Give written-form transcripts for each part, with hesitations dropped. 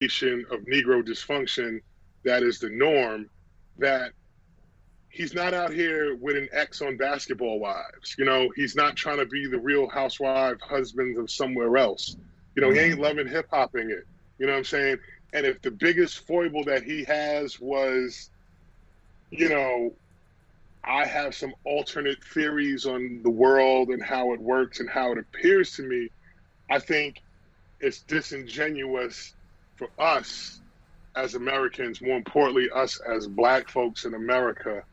of Negro dysfunction that is the norm, that he's not out here with an X on Basketball Wives. He's not trying to be the Real Housewife husbands of somewhere else. He ain't loving hip hopping it. You know what I'm saying? And if the biggest foible that he has was, I have some alternate theories on the world and how it works and how it appears to me, I think it's disingenuous for us as Americans, more importantly, us as Black folks in America,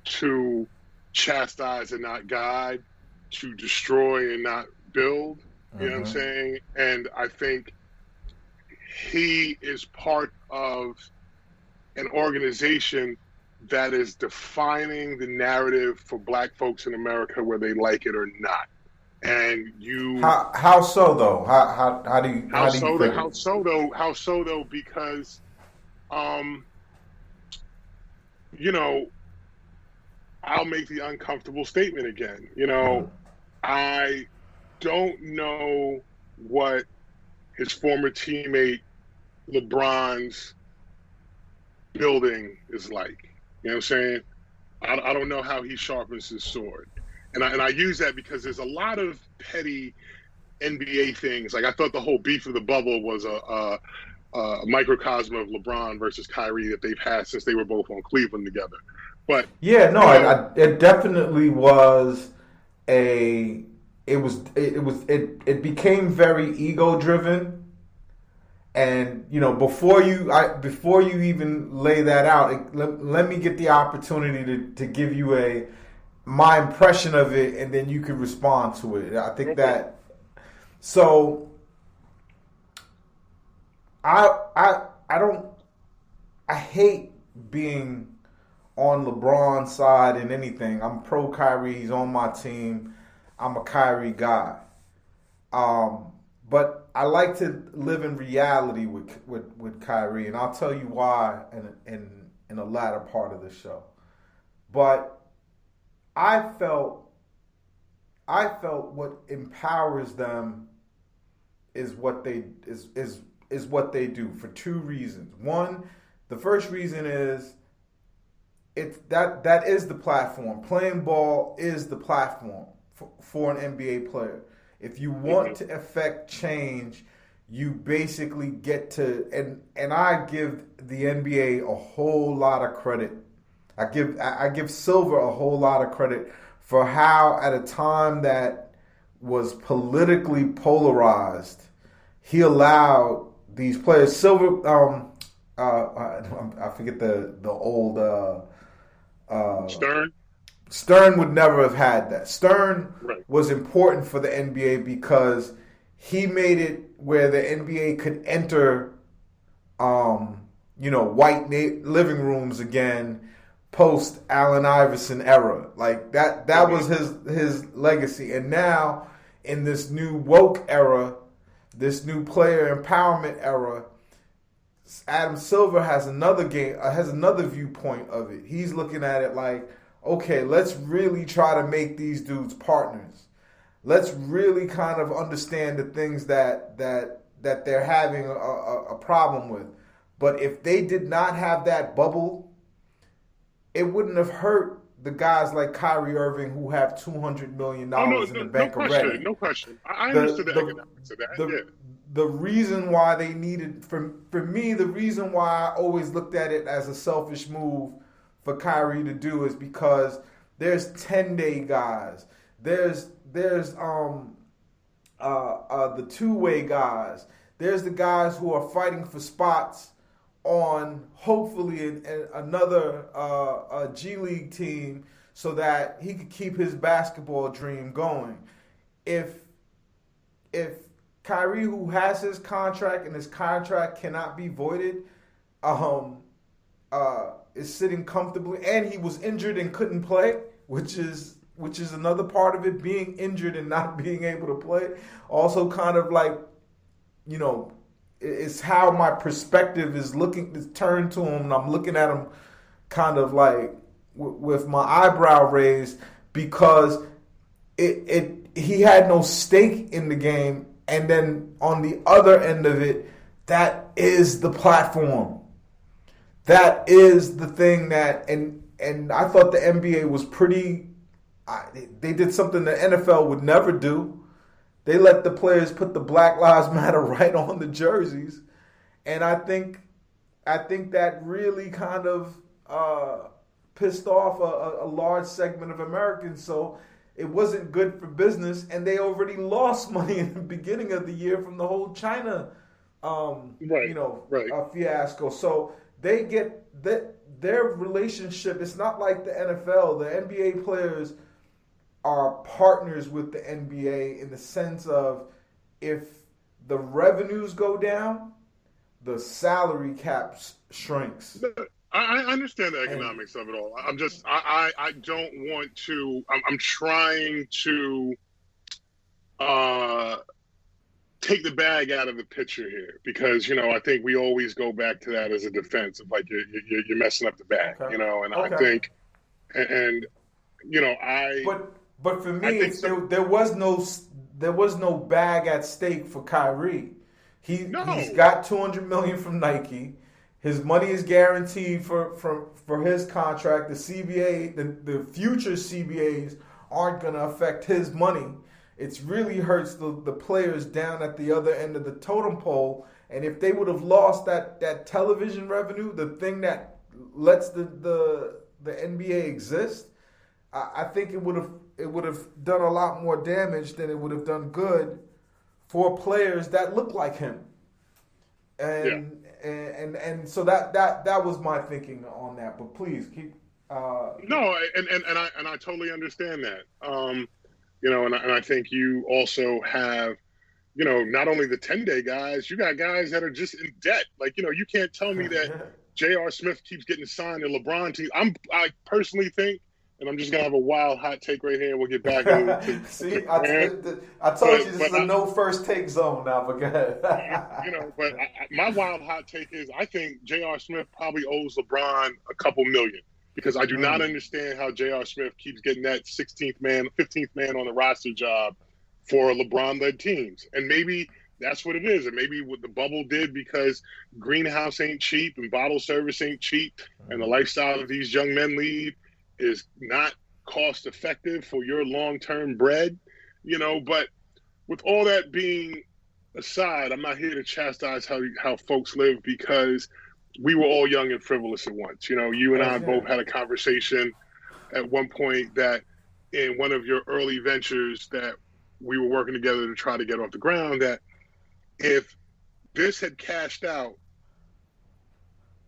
to chastise and not guide, to destroy and not build. You know what I'm saying? And I think he is part of an organization that is defining the narrative for Black folks in America, whether they like it or not. And how so though? How do you think? How so though? Because I'll make the uncomfortable statement again. I don't know what his former teammate LeBron's building is like. You know what I'm saying? I don't know how he sharpens his sword. And I use that because there's a lot of petty NBA things. Like, I thought the whole beef of the bubble was a microcosm of LeBron versus Kyrie that they've had since they were both on Cleveland together. But yeah, no, it definitely was it became very ego driven. And before you even lay that out, let me get the opportunity to give you my impression of it, and then you can respond to it. I think that so. I hate being on LeBron's side in anything. I'm pro Kyrie. He's on my team. I'm a Kyrie guy. But I like to live in reality with Kyrie, and I'll tell you why in the latter part of the show. But I felt what empowers them is what they is what they do for two reasons. One, the first reason is that is the platform. Playing ball is the platform for an NBA player. If you want to affect change, you basically get to and I give the NBA a whole lot of credit. I give Silver a whole lot of credit for how, at a time that was politically polarized, he allowed these players. Silver, I forget the old Stern. Stern would never have had that. Stern Right. was important for the NBA because he made it where the NBA could enter, white living rooms again post Allen Iverson era. Like that was his legacy. And now in this new woke era, this new player empowerment era, Adam Silver has another viewpoint of it. He's looking at it like, okay, let's really try to make these dudes partners. Let's really kind of understand the things that they're having a problem with. But if they did not have that bubble, it wouldn't have hurt the guys like Kyrie Irving who have $200 million in the bank already. No question. I understood the economics of that. The reason why they needed, for me, the reason why I always looked at it as a selfish move for Kyrie to do is because there's 10-day guys. There's the two-way guys. There's the guys who are fighting for spots on hopefully another G League team so that he could keep his basketball dream going. If Kyrie, who has his contract and his contract cannot be voided, is sitting comfortably, and he was injured and couldn't play, which is another part of it, being injured and not being able to play. Also kind of like, it's how my perspective is turned to him, and I'm looking at him kind of like with my eyebrow raised because he had no stake in the game. And then on the other end of it, that is the platform. That is the thing that, and I thought the NBA was pretty. They did something the NFL would never do. They let the players put the Black Lives Matter right on the jerseys, and I think that really kind of pissed off a large segment of Americans. So it wasn't good for business, and they already lost money in the beginning of the year from the whole China, fiasco. So they get their relationship. It's not like the NFL. The NBA players are partners with the NBA in the sense of if the revenues go down, the salary cap shrinks. I understand the economics of it all. I'm just, I don't want to, I'm trying to take the bag out of the picture here because, I think we always go back to that as a defense of like, you're messing up the bag, and I think, But for me, there was no bag at stake for Kyrie. He's got $200 million from Nike. His money is guaranteed for his contract. The CBA, the future CBAs aren't going to affect his money. It really hurts the players down at the other end of the totem pole. And if they would have lost that television revenue, the thing that lets the NBA exist, I think it would have done a lot more damage than it would have done good for players that look like him. And so that was my thinking on that. But please keep. No, and I totally understand that. And I think you also have, not only the 10-day guys, you got guys that are just in debt. Like, you can't tell me that J.R. Smith keeps getting signed to LeBron team. I personally think. And I'm just gonna have a wild hot take right here. We'll get back into. See, I told you this is a no first take zone now. But go ahead. But my wild hot take is I think J.R. Smith probably owes LeBron a couple million because I do not understand how J.R. Smith keeps getting that 16th man, 15th man on the roster job for LeBron-led teams, and maybe that's what it is, and maybe what the bubble did because greenhouse ain't cheap and bottle service ain't cheap, and the lifestyle of these young men lead is not cost effective for your long-term bread, but with all that being aside, I'm not here to chastise how folks live because we were all young and frivolous at once. You and I both had a conversation at one point that in one of your early ventures that we were working together to try to get off the ground, that if this had cashed out,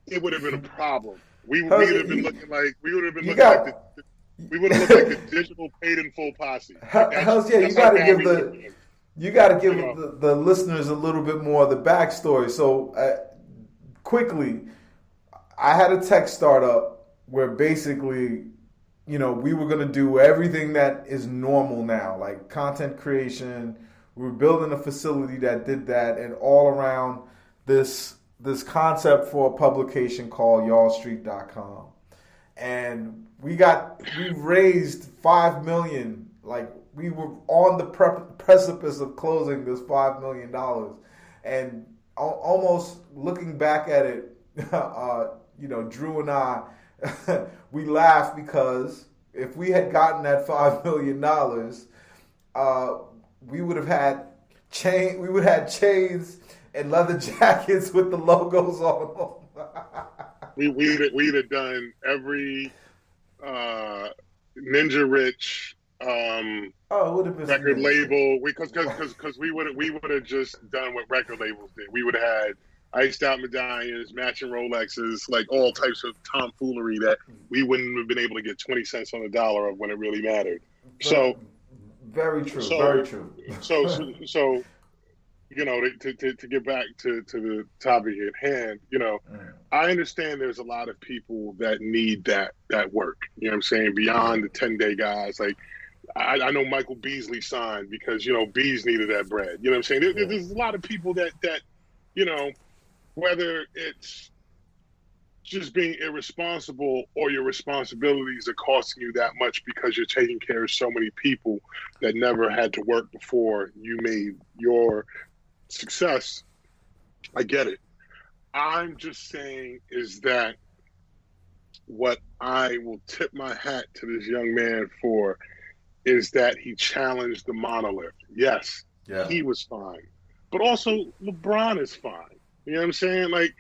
it would have been a problem. We would have been looking like the digital paid in full posse. You got to give the listeners a little bit more of the backstory. So quickly, I had a tech startup where basically, we were going to do everything that is normal now, like content creation. We were building a facility that did that, and all around this concept for a publication called y'allstreet.com. And we raised $5 million. Like, we were on the precipice of closing this $5 million. And almost looking back at it, Drew and I, we laughed because if we had gotten that $5 million, we would have had chains and leather jackets with the logos on them. We'd have done every Ninja Rich record label because we would have just done what record labels did. We would have had iced out medallions, matching Rolexes, like all types of tomfoolery that we wouldn't have been able to get 20 cents on the dollar of when it really mattered. Very true. Very true. So to get back to the topic at hand, I understand there's a lot of people that need that work. You know what I'm saying? Beyond the 10-day guys, like I know Michael Beasley signed because Bees needed that bread. You know what I'm saying? There's a lot of people that whether it's just being irresponsible or your responsibilities are costing you that much because you're taking care of so many people that never had to work before you made your success. I get it. I'm just saying is that what I will tip my hat to this young man for is that he challenged the monolith. Yes, Yeah. he was fine, but also LeBron is fine. You know what I'm saying? Like,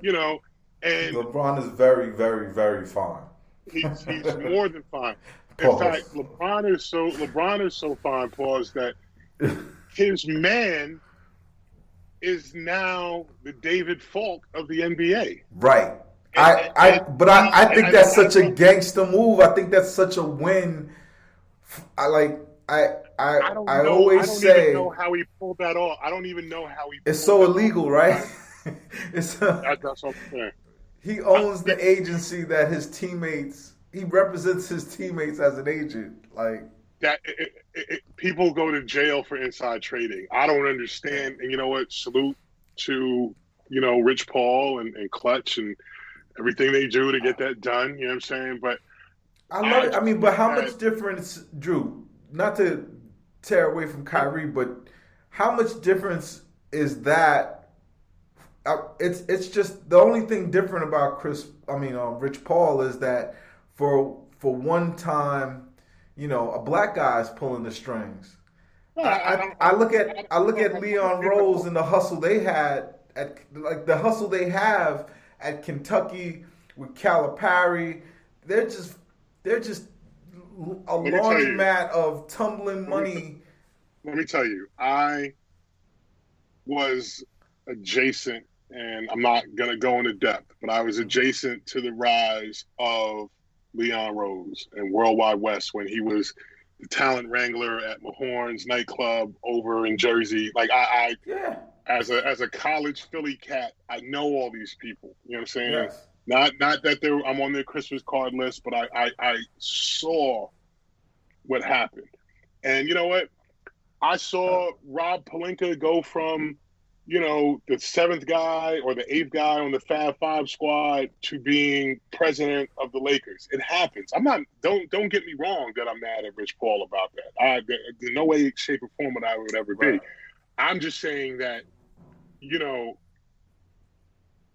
you know, and LeBron is very, very, very fine. he's more than fine. In fact, Pause. LeBron is so fine, pause, that his man is now the David Falk of the NBA. Right. And, But he, I think that's I such a don't gangster move. I think that's such a win. I like I don't I know. I always don't even say know how he pulled that off. I don't even know how he it's pulled so that off. illegal, right? it's That's what I'm saying. he owns the agency that his teammates. He represents his teammates as an agent. Like That people go to jail for inside trading. I don't understand. And you know what? Salute to Rich Paul and Clutch and everything they do to get that done. You know what I'm saying? But I love I it. I just mean, but think how that much difference, Drew? Not to tear away from Kyrie, but how much difference is that? It's just the only thing different about Rich Paul is that for one time, a black guy's pulling the strings. I look at Leon Rose and the hustle they had at like the hustle they have at Kentucky with Calipari. They're just a let me tell you. laundromat of tumbling Let me, money. let me tell you. I was adjacent, and I'm not gonna go into depth, but I was adjacent to the rise of Leon Rose and Worldwide West when he was the talent wrangler at Mahorn's nightclub over in Jersey. Like Yeah. as a college Philly cat, I know all these people. You know what I'm saying? Yes. Not that I'm on their Christmas card list, but I saw what happened. And you know what? I saw Rob Pelinka go from, the seventh guy or the eighth guy on the Fab Five squad to being president of the Lakers. It happens. I'm not. Don't get me wrong that I'm mad at Rich Paul about that. In no way, shape, or form would I would ever be. Right. I'm just saying that,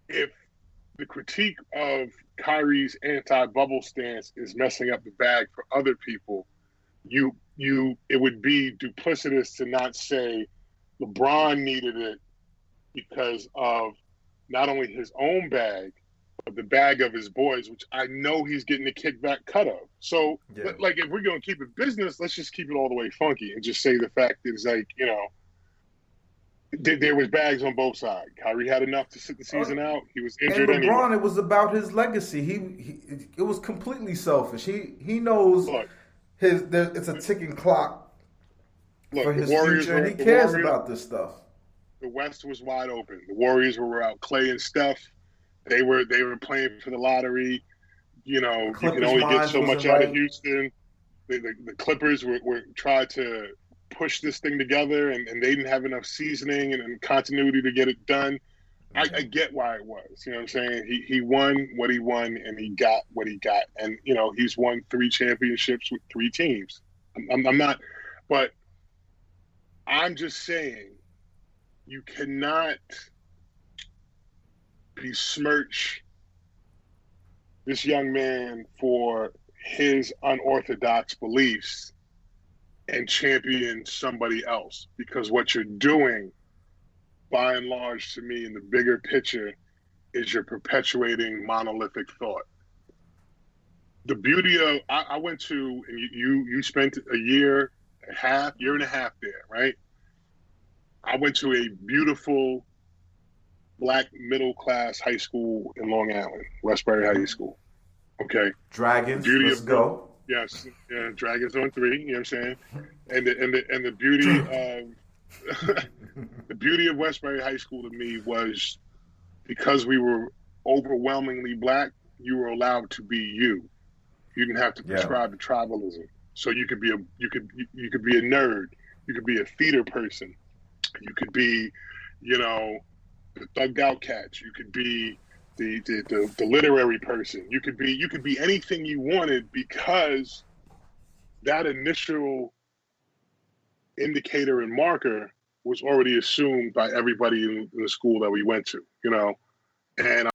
if the critique of Kyrie's anti-bubble stance is messing up the bag for other people, it would be duplicitous to not say LeBron needed it because of not only his own bag, but the bag of his boys, which I know he's getting the kickback cut of. So, Yeah. like, if we're going to keep it business, let's just keep it all the way funky and just say the fact is, like, there was bags on both sides. Kyrie had enough to sit the season out. He was And injured anyway. LeBron, it was about his legacy. It was completely selfish. He knows Look, it's a ticking clock for his future, and he cares about this stuff. The West was wide open. The Warriors were without Clay and Steph. They were playing for the lottery. You can only get so much out of Houston. The Clippers were tried to push this thing together, and they didn't have enough seasoning and continuity to get it done. I get why it was. You know what I'm saying? He won what he won, and he got what he got. And, he's won 3 championships with 3 teams. I'm not, but I'm just saying you cannot besmirch this young man for his unorthodox beliefs and champion somebody else, because what you're doing, by and large, to me, in the bigger picture, is you're perpetuating monolithic thought. The beauty of I went to, and you spent a year and a half there, right? I went to a beautiful black middle class high school in Long Island, Westbury High School. Okay, Dragons, let's go. Yes, yeah, Dragons on 3. You know what I'm saying? And the beauty of the beauty of Westbury High School to me was because we were overwhelmingly black. You were allowed to be you. You didn't have to prescribe to tribalism. So you could be you could be a nerd. You could be a theater person. You could be, the thugged out cats. You could be the literary person. You could be anything you wanted, because that initial indicator and marker was already assumed by everybody in the school that we went to, you know. And